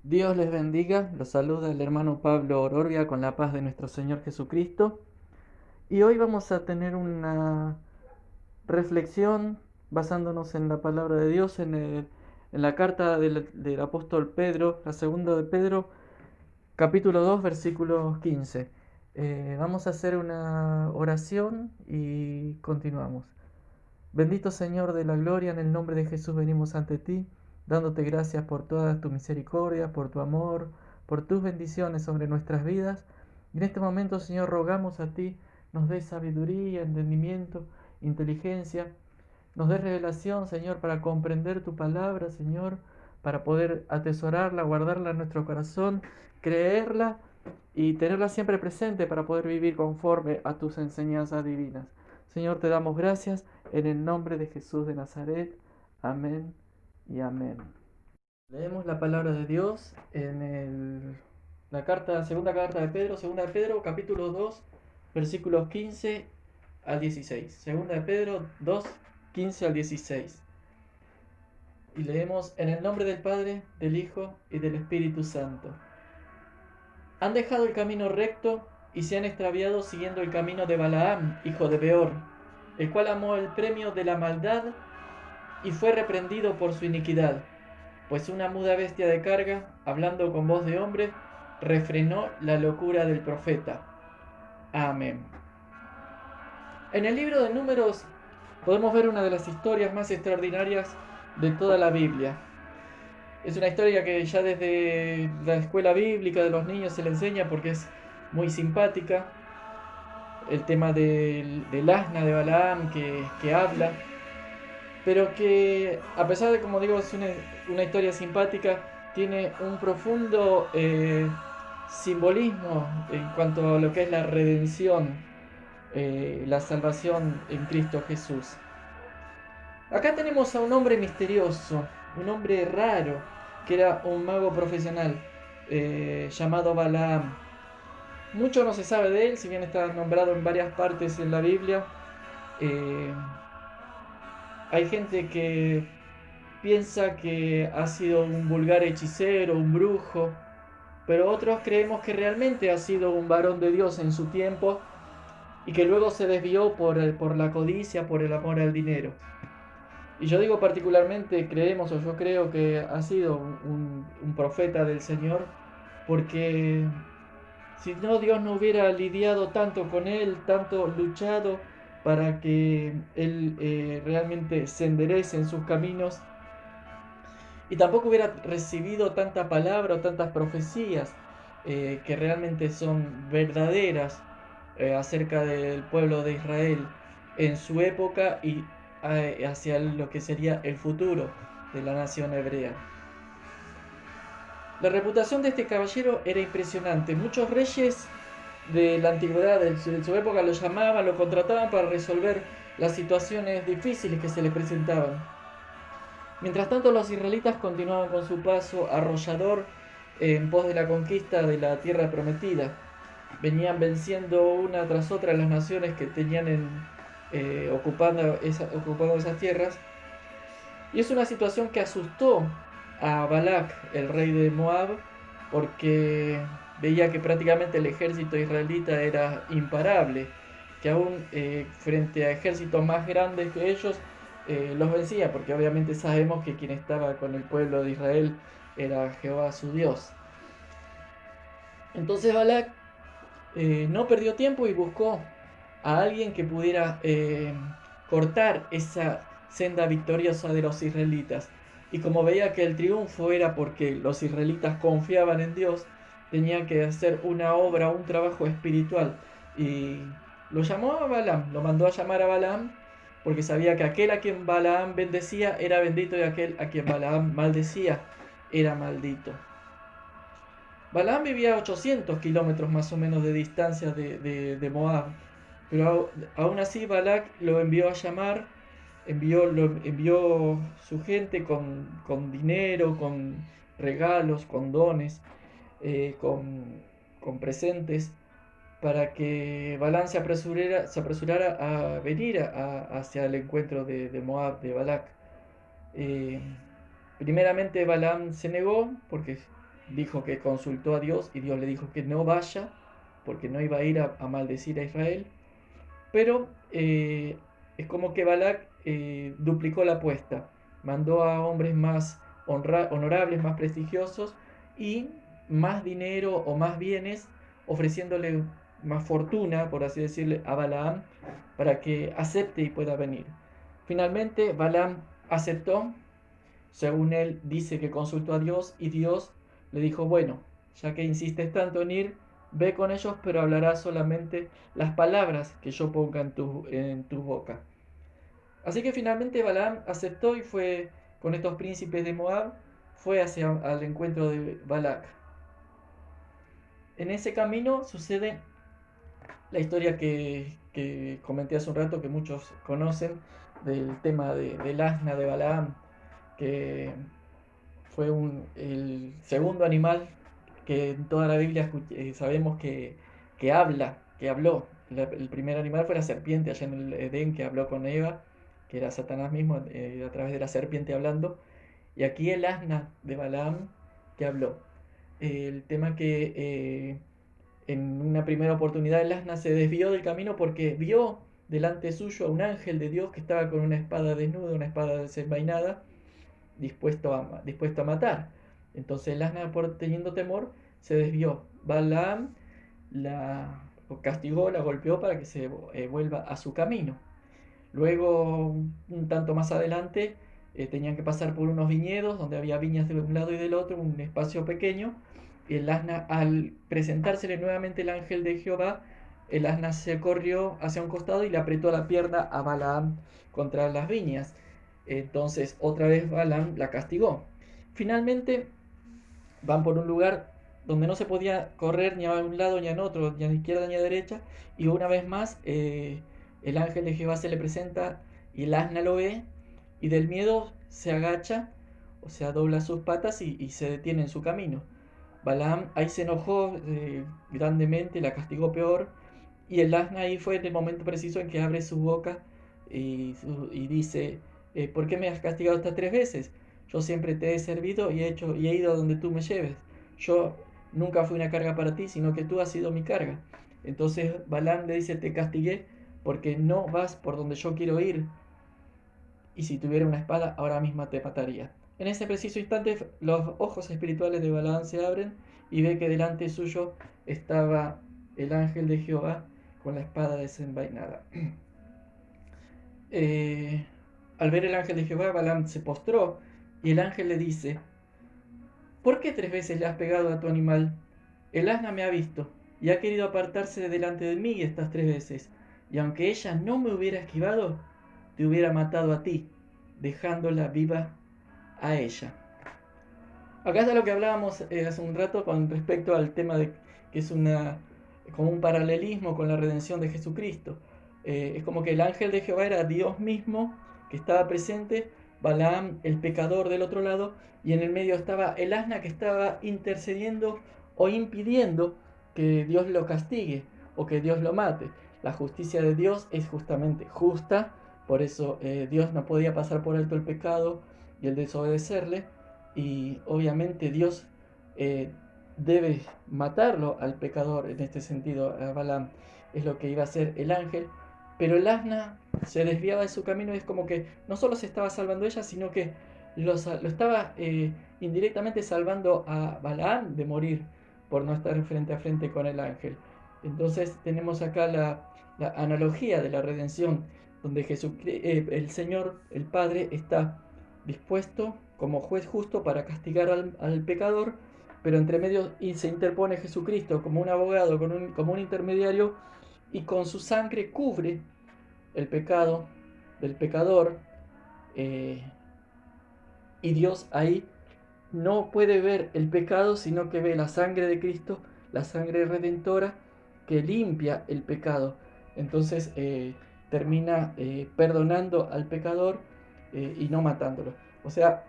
Dios les bendiga, los saluda el hermano Pablo Ororbia con la paz de nuestro Señor Jesucristo. Y hoy vamos a tener una reflexión basándonos en la palabra de Dios, en la carta del apóstol Pedro, la segunda de Pedro, capítulo 2, versículos 15. Vamos a hacer una oración y continuamos. Bendito Señor de la gloria, en el nombre de Jesús venimos ante ti, dándote gracias por toda tu misericordia, por tu amor, por tus bendiciones sobre nuestras vidas. Y en este momento, Señor, rogamos a ti, nos des sabiduría, entendimiento, inteligencia, nos des revelación, Señor, para comprender tu palabra, Señor, para poder atesorarla, guardarla en nuestro corazón, creerla y tenerla siempre presente para poder vivir conforme a tus enseñanzas divinas. Señor, te damos gracias en el nombre de Jesús de Nazaret. Amén y amén. Leemos la palabra de Dios en segunda carta de Pedro, segunda de Pedro, capítulo 2, versículos 15 al 16. Segunda de Pedro 2, 15 al 16. Y leemos en el nombre del Padre, del Hijo y del Espíritu Santo. Han dejado el camino recto y se han extraviado siguiendo el camino de Balaam, hijo de Beor, el cual amó el premio de la maldad y fue reprendido por su iniquidad, pues una muda bestia de carga, hablando con voz de hombre, refrenó la locura del profeta. Amén. En el libro de Números podemos ver una de las historias más extraordinarias de toda la Biblia. Es una historia que ya desde la escuela bíblica de los niños se le enseña porque es muy simpática. El tema del asna de Balaam que habla, pero que a pesar de, como digo, es una historia simpática, tiene un profundo simbolismo en cuanto a lo que es la redención, la salvación en Cristo Jesús. Acá tenemos a un hombre misterioso, un hombre raro, que era un mago profesional llamado Balaam. Mucho no se sabe de él, si bien está nombrado en varias partes en la Biblia. Eh, Hay gente que piensa que ha sido un vulgar hechicero, un brujo, pero otros creemos que realmente ha sido un varón de Dios en su tiempo y que luego se desvió por la codicia, por el amor al dinero. Y yo digo particularmente, creemos o yo creo que ha sido un profeta del Señor, porque si no, Dios no hubiera lidiado tanto con él, tanto luchado para que él realmente se enderece en sus caminos y tampoco hubiera recibido tanta palabra o tantas profecías que realmente son verdaderas acerca del pueblo de Israel en su época y hacia lo que sería el futuro de la nación hebrea. La reputación de este caballero era impresionante. Muchos reyes de la antigüedad, de su época, lo llamaban, lo contrataban para resolver las situaciones difíciles que se les presentaban. Mientras tanto, los israelitas continuaban con su paso arrollador en pos de la conquista de la tierra prometida. Venían venciendo una tras otra las naciones que tenían ocupando esas tierras. Y es una situación que asustó a Balak, el rey de Moab, porque veía que prácticamente el ejército israelita era imparable, que aún frente a ejércitos más grandes que ellos los vencía, porque obviamente sabemos que quien estaba con el pueblo de Israel era Jehová su Dios. Entonces Balak no perdió tiempo y buscó a alguien que pudiera cortar esa senda victoriosa de los israelitas. Y como veía que el triunfo era porque los israelitas confiaban en Dios, tenía que hacer una obra, un trabajo espiritual. Y lo llamó a Balaam, lo mandó a llamar a Balaam, porque sabía que aquel a quien Balaam bendecía era bendito y aquel a quien Balaam maldecía era maldito. Balaam vivía a 800 kilómetros más o menos de distancia de Moab, pero aún así Balak lo envió a llamar, envió su gente con dinero, con regalos, con dones, con presentes, para que Balaam se apresurara a venir hacia el encuentro de Moab, de Balak. Eh, Primeramente Balaam se negó porque dijo que consultó a Dios y Dios le dijo que no vaya porque no iba a ir a maldecir a Israel. Pero es como que Balac duplicó la apuesta, mandó a hombres más honorables, más prestigiosos y más dinero o más bienes, ofreciéndole más fortuna, por así decirle, a Balaam para que acepte y pueda venir. Finalmente Balaam aceptó, según él dice que consultó a Dios y Dios le dijo, bueno, ya que insistes tanto en ir, ve con ellos, pero hablarás solamente las palabras que yo ponga en tu boca. Así que finalmente Balaam aceptó y fue con estos príncipes de Moab, fue hacia al encuentro de Balac. En ese camino sucede la historia que comenté hace un rato, que muchos conocen, del tema del asna de Balaam, que fue el segundo animal que en toda la Biblia sabemos que habla, que habló. El primer animal fue la serpiente allá en el Edén, que habló con Eva, que era Satanás mismo, a través de la serpiente hablando. Y aquí el asna de Balaam que habló. El tema que en una primera oportunidad el asna se desvió del camino porque vio delante suyo a un ángel de Dios que estaba con una espada desnuda, una espada desenvainada, dispuesto a matar. Entonces el asna, por teniendo temor, se desvió. Balaam la castigó, la golpeó para que se vuelva a su camino. Luego, un tanto más adelante, tenían que pasar por unos viñedos donde había viñas de un lado y del otro, un espacio pequeño. Y el asna, al presentársele nuevamente el ángel de Jehová, el asna se corrió hacia un costado y le apretó la pierna a Balaam contra las viñas. Entonces, otra vez Balaam la castigó. Finalmente, van por un lugar donde no se podía correr ni a un lado ni a otro, ni a la izquierda ni a la derecha, y una vez más el ángel de Jehová se le presenta y el asna lo ve y del miedo se agacha, o sea, dobla sus patas y se detiene en su camino. Balaam ahí se enojó grandemente, la castigó peor, y el asna ahí fue en el momento preciso en que abre su boca y dice, ¿por qué me has castigado estas 3 veces? Yo siempre te he servido y he ido a donde tú me lleves. Yo nunca fui una carga para ti, sino que tú has sido mi carga. Entonces Balaam le dice, te castigué porque no vas por donde yo quiero ir. Y si tuviera una espada, ahora misma te mataría. En ese preciso instante, los ojos espirituales de Balaam se abren y ve que delante suyo estaba el ángel de Jehová con la espada desenvainada. Al ver el ángel de Jehová, Balaam se postró y el ángel le dice, ¿por qué 3 veces le has pegado a tu animal? El asna me ha visto y ha querido apartarse de delante de mí estas 3 veces, y aunque ella no me hubiera esquivado, te hubiera matado a ti, dejándola viva a ella. Acá está lo que hablábamos hace un rato con respecto al tema de que es como un paralelismo con la redención de Jesucristo. Es como que el ángel de Jehová era Dios mismo que estaba presente, Balaam el pecador del otro lado, y en el medio estaba el asna que estaba intercediendo o impidiendo que Dios lo castigue o que Dios lo mate. La justicia de Dios es justamente justa, por eso Dios no podía pasar por alto el pecado y el desobedecerle, y obviamente Dios eh, debe matarlo al pecador, en este sentido a Balaam es lo que iba a hacer el ángel, pero el asna se desviaba de su camino y es como que no solo se estaba salvando ella, sino que lo estaba indirectamente salvando a Balaam de morir por no estar frente a frente con el ángel. Entonces tenemos acá la analogía de la redención, donde el Señor, el Padre, está dispuesto como juez justo para castigar al pecador, pero entre medio se interpone Jesucristo como un abogado, como un intermediario, y con su sangre cubre el pecado del pecador, eh, y Dios ahí no puede ver el pecado, sino que ve la sangre de Cristo, la sangre redentora que limpia el pecado. Entonces termina perdonando al pecador y no matándolo. O sea,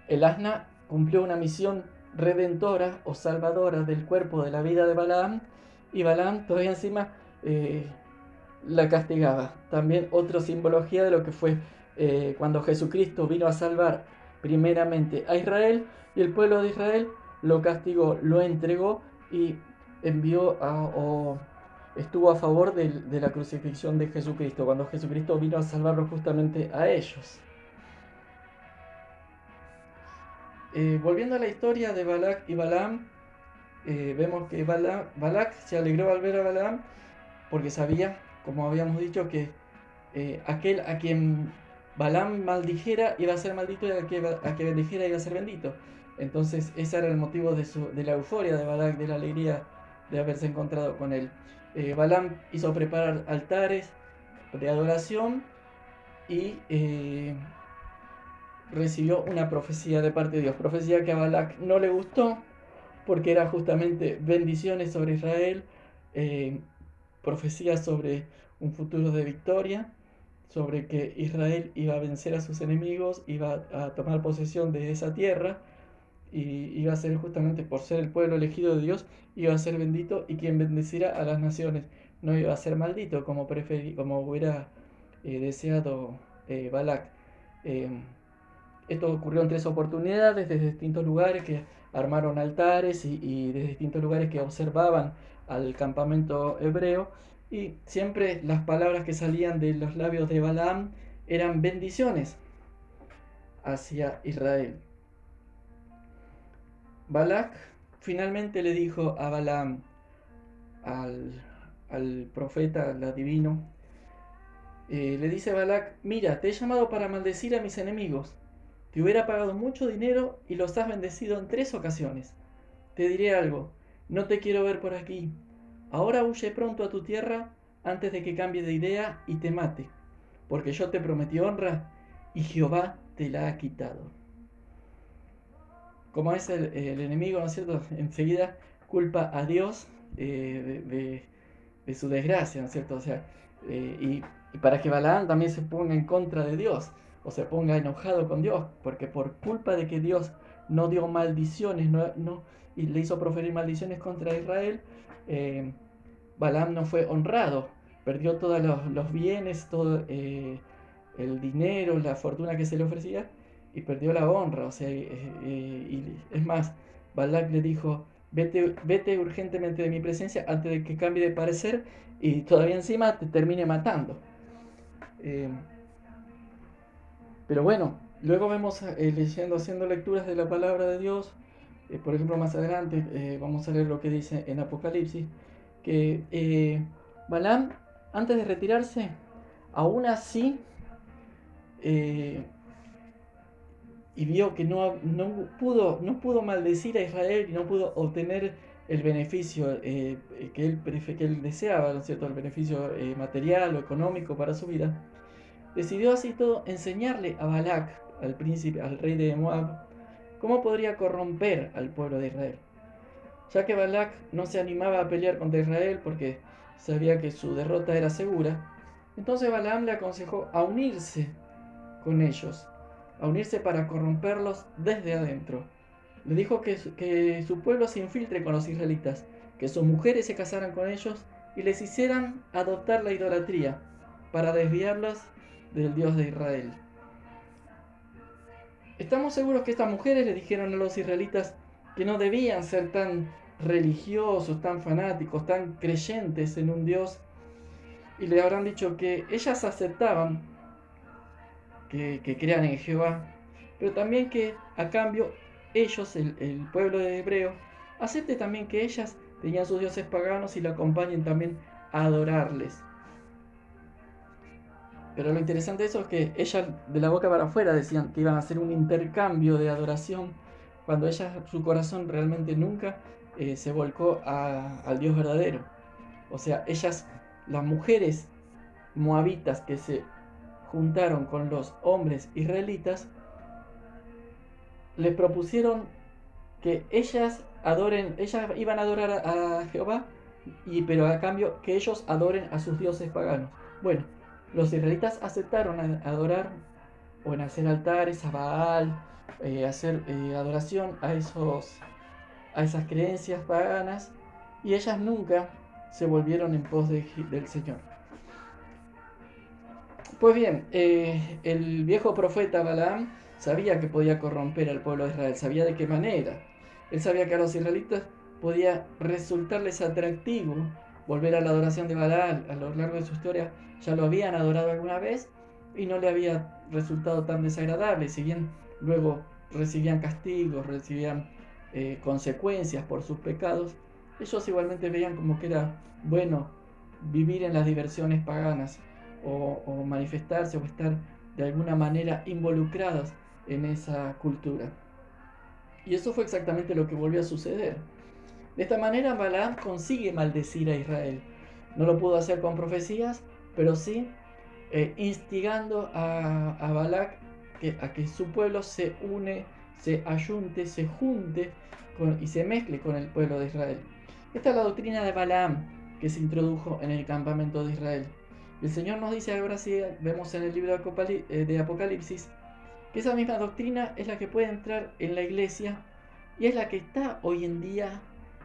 el asna cumplió una misión redentora o salvadora del cuerpo de la vida de Balaam, y Balaam todavía encima eh, la castigaba. También otra simbología de lo que fue cuando Jesucristo vino a salvar primeramente a Israel, y el pueblo de Israel lo castigó, lo entregó y envió o estuvo a favor de la crucifixión de Jesucristo, cuando Jesucristo vino a salvarlos justamente a ellos. Volviendo a la historia de Balac y Balaam, vemos que Balac se alegró al ver a Balaam porque sabía, como habíamos dicho, que aquel a quien Balaam maldijera iba a ser maldito y a que bendijera iba a ser bendito. Entonces ese era el motivo de la euforia de Balac, de la alegría de haberse encontrado con él. Balaam hizo preparar altares de adoración y recibió una profecía de parte de Dios. Profecía que a Balac no le gustó porque era justamente bendiciones sobre Israel, eh, profecías sobre un futuro de victoria, sobre que Israel iba a vencer a sus enemigos, iba a tomar posesión de esa tierra y iba a ser justamente por ser el pueblo elegido de Dios, iba a ser bendito y quien bendecirá a las naciones no iba a ser maldito como hubiera deseado Balac. Eh, Esto ocurrió en 3 oportunidades, desde distintos lugares que armaron altares y desde distintos lugares que observaban al campamento hebreo. Y siempre las palabras que salían de los labios de Balaam eran bendiciones hacia Israel. Balac finalmente le dijo a Balaam, al profeta, al adivino, le dice Balac: mira, te he llamado para maldecir a mis enemigos. Te hubiera pagado mucho dinero y los has bendecido en 3 ocasiones. Te diré algo, no te quiero ver por aquí. Ahora huye pronto a tu tierra antes de que cambie de idea y te mate, porque yo te prometí honra y Jehová te la ha quitado. Como es el enemigo, ¿no es cierto? Enseguida culpa a Dios de su desgracia, ¿no es cierto? O sea, y para que Balaam también se ponga en contra de Dios, o se ponga enojado con Dios, porque por culpa de que Dios no dio maldiciones y le hizo proferir maldiciones contra Israel, Balaam no fue honrado, perdió todos los bienes, todo el dinero, la fortuna que se le ofrecía, y perdió la honra. O sea, y es más, Balak le dijo: vete urgentemente de mi presencia antes de que cambie de parecer y todavía encima te termine matando. Eh, pero bueno, luego vemos haciendo lecturas de la palabra de Dios. Por ejemplo, más adelante vamos a leer lo que dice en Apocalipsis, que Balaam, antes de retirarse, aún así, eh, y vio que no pudo maldecir a Israel y no pudo obtener el beneficio que él deseaba, ¿no es cierto? El beneficio material o económico para su vida. Decidió así todo enseñarle a Balac, al príncipe, al rey de Moab, cómo podría corromper al pueblo de Israel. Ya que Balac no se animaba a pelear contra Israel porque sabía que su derrota era segura, entonces Balaam le aconsejó a unirse con ellos, a unirse para corromperlos desde adentro. Le dijo que su pueblo se infiltre con los israelitas, que sus mujeres se casaran con ellos y les hicieran adoptar la idolatría para desviarlos del Dios de Israel. Estamos seguros que estas mujeres le dijeron a los israelitas que no debían ser tan religiosos, tan fanáticos, tan creyentes en un Dios, y le habrán dicho que ellas aceptaban que crean en Jehová, pero también que a cambio ellos, el pueblo de Hebreo, acepte también que ellas tenían sus dioses paganos y la acompañen también a adorarles. Pero lo interesante de eso es que ellas de la boca para afuera decían que iban a hacer un intercambio de adoración, cuando ellas, su corazón realmente nunca se volcó al Dios verdadero. O sea, ellas, las mujeres moabitas que se juntaron con los hombres israelitas, les propusieron que ellas iban a adorar a Jehová, pero a cambio que ellos adoren a sus dioses paganos. Bueno, los israelitas aceptaron adorar o en hacer altares a Baal, hacer adoración a esas creencias paganas, y ellas nunca se volvieron en pos del Señor. Pues bien, el viejo profeta Balaam sabía que podía corromper al pueblo de Israel, sabía de qué manera. Él sabía que a los israelitas podía resultarles atractivo volver a la adoración de Baal. A lo largo de su historia ya lo habían adorado alguna vez y no le había resultado tan desagradable, si bien luego recibían castigos, recibían consecuencias por sus pecados. Ellos igualmente veían como que era bueno vivir en las diversiones paganas o manifestarse o estar de alguna manera involucradas en esa cultura. Y eso fue exactamente lo que volvió a suceder. De esta manera Balaam consigue maldecir a Israel. No lo pudo hacer con profecías, pero sí instigando a Balac a que su pueblo se une, se ayunte, se junte y se mezcle con el pueblo de Israel. Esta es la doctrina de Balaam que se introdujo en el campamento de Israel. El Señor nos dice, ahora sí, vemos en el libro de Apocalipsis, que esa misma doctrina es la que puede entrar en la iglesia y es la que está hoy en día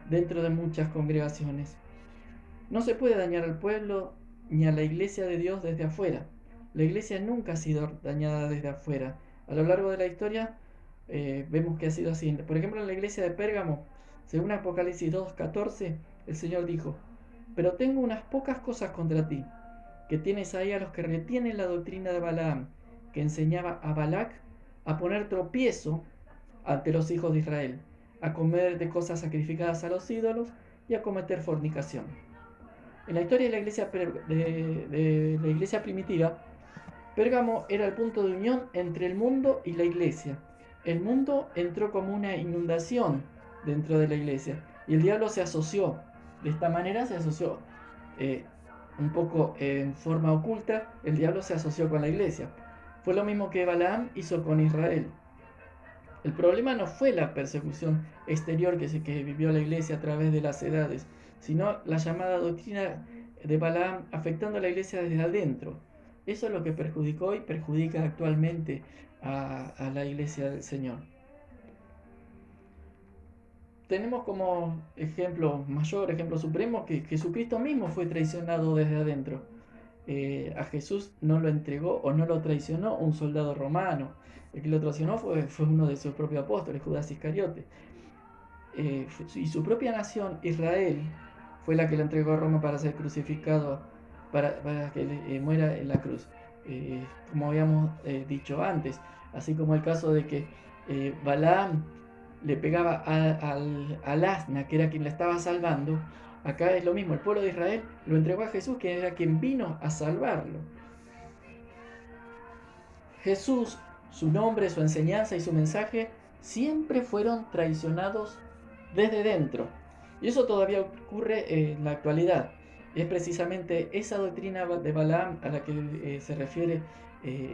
dentro de muchas congregaciones. No se puede dañar al pueblo ni a la iglesia de Dios desde afuera. La iglesia nunca ha sido dañada desde afuera. A lo largo de la historia vemos que ha sido así. Por ejemplo, en la iglesia de Pérgamo, según Apocalipsis 2:14, el Señor dijo, pero tengo unas pocas cosas contra ti, que tienes ahí a los que retienen la doctrina de Balaam, que enseñaba a Balac a poner tropiezo ante los hijos de Israel, a comer de cosas sacrificadas a los ídolos y a cometer fornicación. En la historia de la iglesia primitiva, Pérgamo era el punto de unión entre el mundo y la iglesia. El mundo entró como una inundación dentro de la iglesia y el diablo se asoció. De esta manera se asoció eh, un poco en forma oculta, el diablo se asoció con la iglesia. Fue lo mismo que Balaam hizo con Israel. El problema no fue la persecución exterior que vivió la iglesia a través de las edades, sino la llamada doctrina de Balaam afectando a la iglesia desde adentro. Eso es lo que perjudicó y perjudica actualmente a la iglesia del Señor. Tenemos como ejemplo mayor, ejemplo supremo, que Jesucristo mismo fue traicionado desde adentro. A Jesús no lo entregó o no lo traicionó un soldado romano. El que lo traicionó fue uno de sus propios apóstoles, Judas Iscariote. Y su propia nación, Israel, fue la que lo entregó a Roma para ser crucificado, para que muera en la cruz. Como habíamos dicho antes, así como el caso de que Balaam le pegaba al asna, que era quien la estaba salvando, acá es lo mismo, el pueblo de Israel lo entregó a Jesús, que era quien vino a salvarlo. Jesús, su nombre, su enseñanza y su mensaje siempre fueron traicionados desde dentro. Y eso todavía ocurre en la actualidad. Es precisamente esa doctrina de Balaam a la que se refiere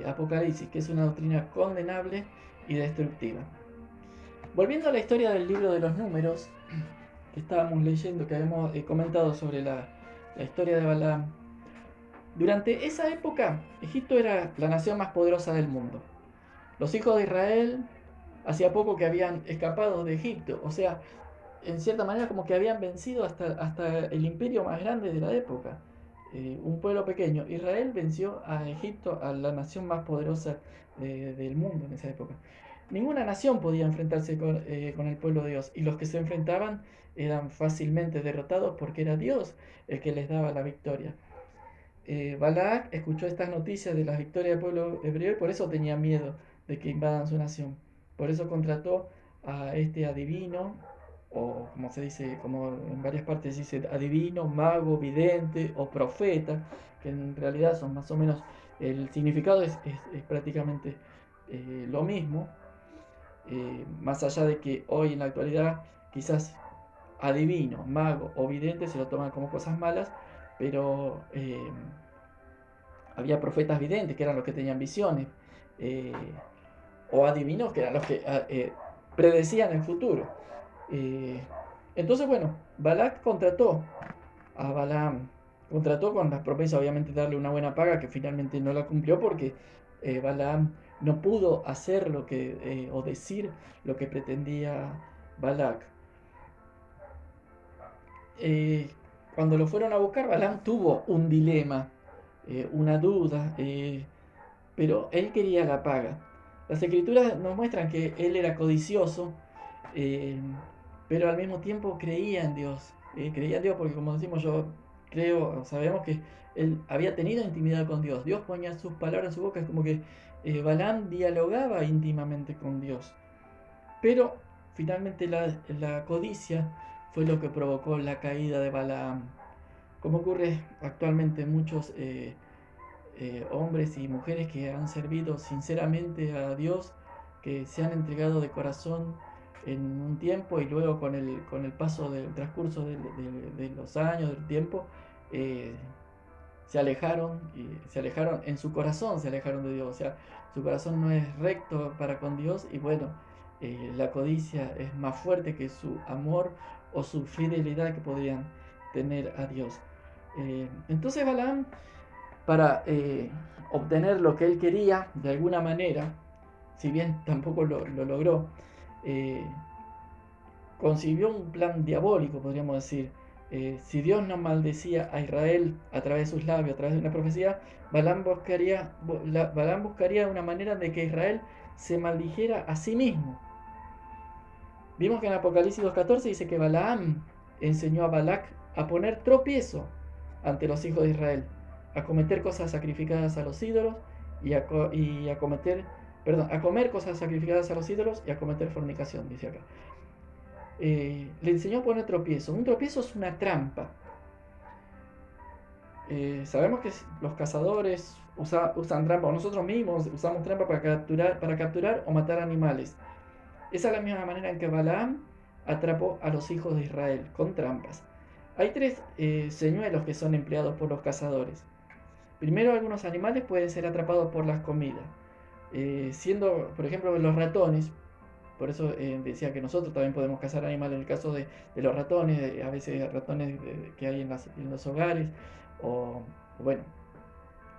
Apocalipsis, que es una doctrina condenable y destructiva. Volviendo a la historia del libro de los números, que estábamos leyendo, que habíamos comentado sobre la historia de Balaam. Durante esa época, Egipto era la nación más poderosa del mundo. Los hijos de Israel hacía poco que habían escapado de Egipto, o sea, en cierta manera como que habían vencido hasta el imperio más grande de la época. Un pueblo pequeño. Israel venció a Egipto, a la nación más poderosa del mundo en esa época. Ninguna nación podía enfrentarse con el pueblo de Dios, y los que se enfrentaban eran fácilmente derrotados porque era Dios el que les daba la victoria. Balac escuchó estas noticias de las victorias del pueblo hebreo y por eso tenía miedo de que invadan su nación. Por eso contrató a este adivino, o como se dice, como en varias partes dice adivino, mago, vidente o profeta, que en realidad son más o menos, el significado es prácticamente lo mismo, más allá de que hoy en la actualidad quizás adivino, mago o vidente se lo toman como cosas malas, pero había profetas videntes que eran los que tenían visiones, eh, o adivinos que eran los que predecían el futuro. Eh, entonces, bueno, Balac contrató a Balaam, contrató con la promesa obviamente de darle una buena paga, que finalmente no la cumplió porque Balaam no pudo hacer lo que, o decir lo que pretendía Balac. Cuando lo fueron a buscar, Balaam tuvo un dilema, una duda, pero él quería la paga. Las escrituras nos muestran que él era codicioso, eh, pero al mismo tiempo creía en Dios. Creía en Dios porque, como decimos, yo creo, sabemos que él había tenido intimidad con Dios. Dios ponía sus palabras en su boca, es como que Balaam dialogaba íntimamente con Dios. Pero finalmente la codicia fue lo que provocó la caída de Balaam. Como ocurre actualmente en muchos hombres y mujeres que han servido sinceramente a Dios, que se han entregado de corazón en un tiempo y luego con el paso del transcurso de los años, del tiempo, eh, se alejaron en su corazón, se alejaron de Dios, o sea, su corazón no es recto para con Dios y bueno, la codicia es más fuerte que su amor o su fidelidad que podrían tener a Dios. Entonces Balaam, para obtener lo que él quería de alguna manera, si bien tampoco lo logró, eh, concibió un plan diabólico, podríamos decir. Si Dios no maldecía a Israel a través de sus labios, a través de una profecía, Balaam buscaría una manera de que Israel se maldijera a sí mismo. Vimos que en Apocalipsis 2.14 dice que Balaam enseñó a Balac a poner tropiezo ante los hijos de Israel, a cometer cosas sacrificadas a los ídolos y a comer cosas sacrificadas a los ídolos y a cometer fornicación, dice acá. Le enseñó a poner tropiezo. Un tropiezo es una trampa. Sabemos que los cazadores usan trampa, o nosotros mismos usamos trampa para capturar o matar animales. Esa es la misma manera en que Balaam atrapó a los hijos de Israel, con trampas. Hay tres señuelos que son empleados por los cazadores. Primero, algunos animales pueden ser atrapados por las comidas, siendo, por ejemplo, los ratones. Por eso decía que nosotros también podemos cazar animales en el caso de los ratones, a veces ratones que hay en los hogares, o bueno,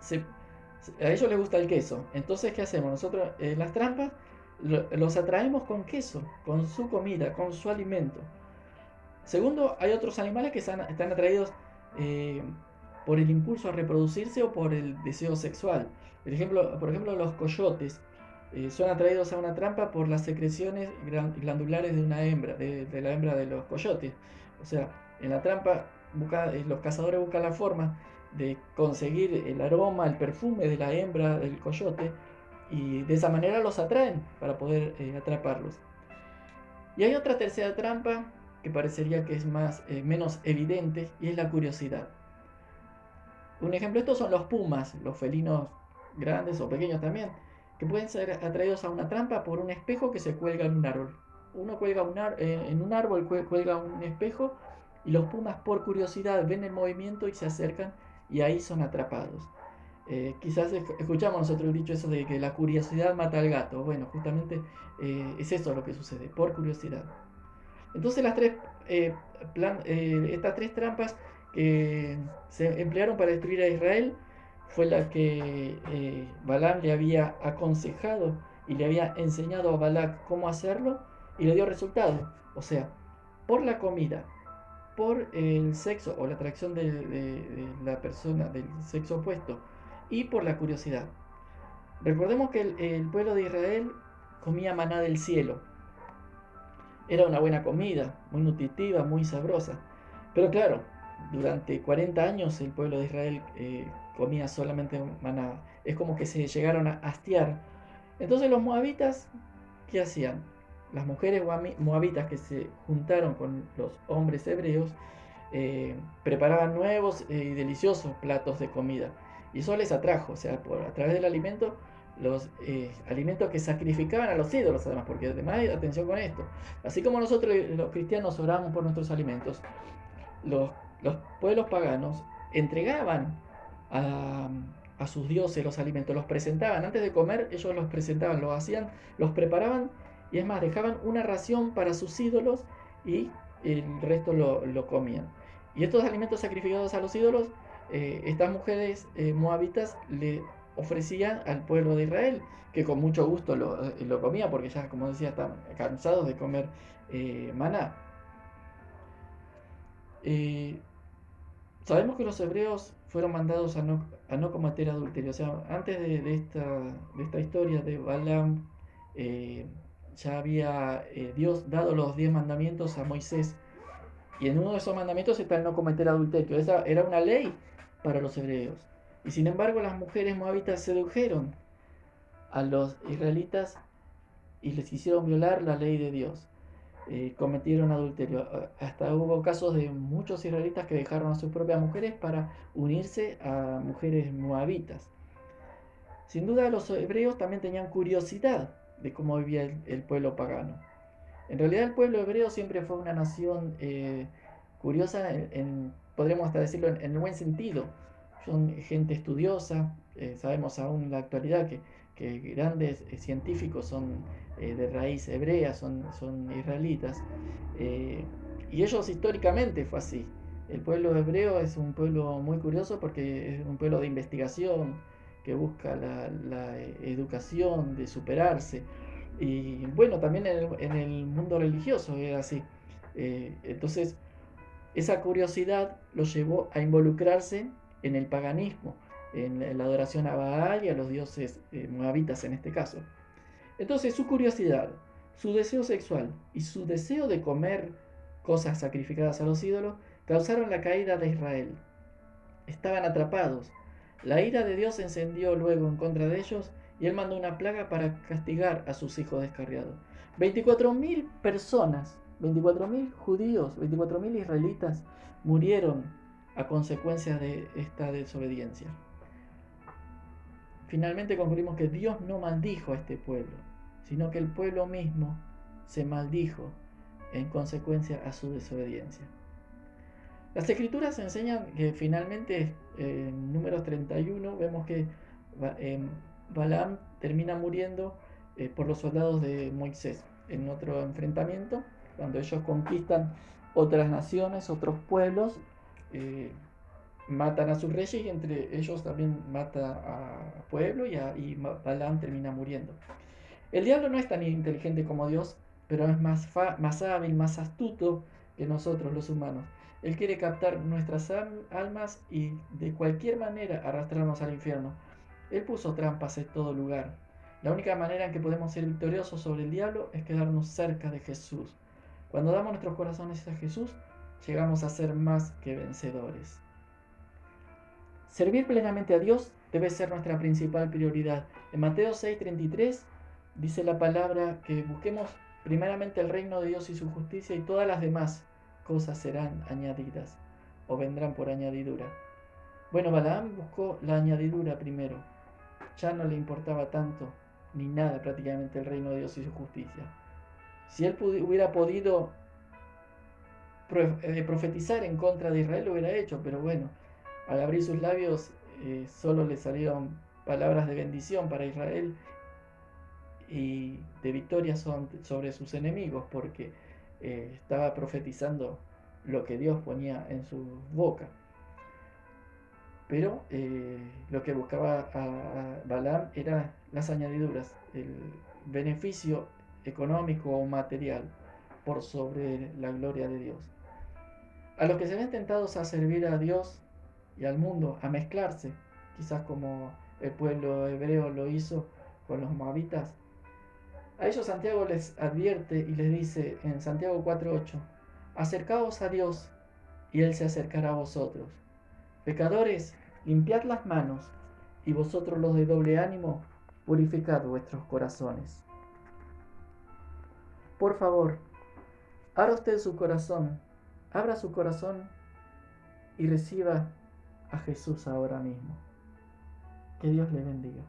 se, a ellos les gusta el queso. Entonces, ¿qué hacemos? Nosotros las trampas los atraemos con queso, con su comida, con su alimento. Segundo, hay otros animales que están atraídos eh, por el impulso a reproducirse o por el deseo sexual. Por ejemplo, los coyotes son atraídos a una trampa por las secreciones glandulares de una hembra, de la hembra de los coyotes. O sea, en la trampa los cazadores buscan la forma de conseguir el aroma, el perfume de la hembra del coyote y de esa manera los atraen para poder atraparlos. Y hay otra tercera trampa que parecería que es menos evidente y es la curiosidad. Un ejemplo de esto son los pumas, los felinos grandes o pequeños también, que pueden ser atraídos a una trampa por un espejo que se cuelga en un árbol. Uno cuelga en un árbol, cuelga un espejo y los pumas por curiosidad ven el movimiento y se acercan y ahí son atrapados. Quizás escuchamos nosotros el dicho eso de que la curiosidad mata al gato. Bueno, justamente es eso lo que sucede, por curiosidad. Entonces estas tres trampas que se emplearon para destruir a Israel fue la que Balaam le había aconsejado y le había enseñado a Balac cómo hacerlo y le dio resultado. O sea, por la comida, por el sexo o la atracción de la persona del sexo opuesto y por la curiosidad. Recordemos que el pueblo de Israel comía maná del cielo. Era una buena comida, muy nutritiva, muy sabrosa. Pero claro, durante 40 años el pueblo de Israel comía solamente maná. Es como que se llegaron a hastiar. Entonces los moabitas, ¿qué hacían? Las mujeres moabitas que se juntaron con los hombres hebreos preparaban nuevos y deliciosos platos de comida. Y eso les atrajo, o sea, a través del alimento, los alimentos que sacrificaban a los ídolos, además, porque además, atención con esto, así como nosotros los cristianos oramos por nuestros alimentos, los, los pueblos paganos entregaban a, a sus dioses los alimentos, los presentaban, antes de comer ellos los presentaban, los hacían, los preparaban y es más, dejaban una ración para sus ídolos y el resto lo comían. Y estos alimentos sacrificados a los ídolos, estas mujeres moabitas le ofrecían al pueblo de Israel, que con mucho gusto lo comía, porque ya, como decía, estaban cansados de comer maná. Eh, Sabemos que los hebreos fueron mandados a no cometer adulterio. O sea, antes de esta historia de Balaam eh, ya había Dios dado los 10 mandamientos a Moisés, y en uno de esos mandamientos está el no cometer adulterio. Esa era una ley para los hebreos. Y sin embargo las mujeres moabitas sedujeron a los israelitas y les hicieron violar la ley de Dios. Cometieron adulterio. Hasta hubo casos de muchos israelitas que dejaron a sus propias mujeres para unirse a mujeres moabitas. Sin duda los hebreos también tenían curiosidad de cómo vivía el pueblo pagano. En realidad el pueblo hebreo siempre fue una nación curiosa, podríamos hasta decirlo en el buen sentido. Son gente estudiosa, sabemos aún en la actualidad que grandes científicos son de raíz hebrea, son israelitas. eh, y ellos históricamente fue así. El pueblo hebreo es un pueblo muy curioso porque es un pueblo de investigación, que busca la educación, de superarse. Y bueno, también en el mundo religioso es así. Entonces, esa curiosidad lo llevó a involucrarse en el paganismo, en la adoración a Baal y a los dioses moabitas en este caso. Entonces, su curiosidad, su deseo sexual y su deseo de comer cosas sacrificadas a los ídolos causaron la caída de Israel. Estaban atrapados. La ira de Dios se encendió luego en contra de ellos y él mandó una plaga para castigar a sus hijos descarriados. 24.000 personas, 24.000 judíos, 24.000 israelitas murieron a consecuencia de esta desobediencia. Finalmente concluimos que Dios no maldijo a este pueblo, sino que el pueblo mismo se maldijo en consecuencia a su desobediencia. Las escrituras enseñan que finalmente en Números 31 vemos que Balaam termina muriendo por los soldados de Moisés en otro enfrentamiento, cuando ellos conquistan otras naciones, otros pueblos, eh, matan a sus reyes y entre ellos también mata a pueblo y Balaam termina muriendo. El diablo no es tan inteligente como Dios, pero es más hábil, más astuto que nosotros los humanos. Él quiere captar nuestras almas y de cualquier manera arrastrarnos al infierno. Él puso trampas en todo lugar. La única manera en que podemos ser victoriosos sobre el diablo es quedarnos cerca de Jesús. Cuando damos nuestros corazones a Jesús, llegamos a ser más que vencedores. Servir plenamente a Dios debe ser nuestra principal prioridad. En Mateo 6:33 dice la palabra que busquemos primeramente el reino de Dios y su justicia y todas las demás cosas serán añadidas o vendrán por añadidura. Bueno, Balaam buscó la añadidura primero. Ya no le importaba tanto ni nada prácticamente el reino de Dios y su justicia. Si él hubiera podido profetizar en contra de Israel, lo hubiera hecho, pero bueno, al abrir sus labios solo le salieron palabras de bendición para Israel y de victoria sobre sus enemigos, porque estaba profetizando lo que Dios ponía en su boca. Pero lo que buscaba a Balaam era las añadiduras, el beneficio económico o material por sobre la gloria de Dios. A los que se ven tentados a servir a Dios y al mundo, a mezclarse, quizás como el pueblo hebreo lo hizo con los moabitas, a ellos Santiago les advierte y les dice en Santiago 4:8, acercaos a Dios y Él se acercará a vosotros. Pecadores, limpiad las manos, y vosotros los de doble ánimo, purificad vuestros corazones. Por favor, abra usted su corazón, abra su corazón y reciba a Jesús ahora mismo. Que Dios le bendiga.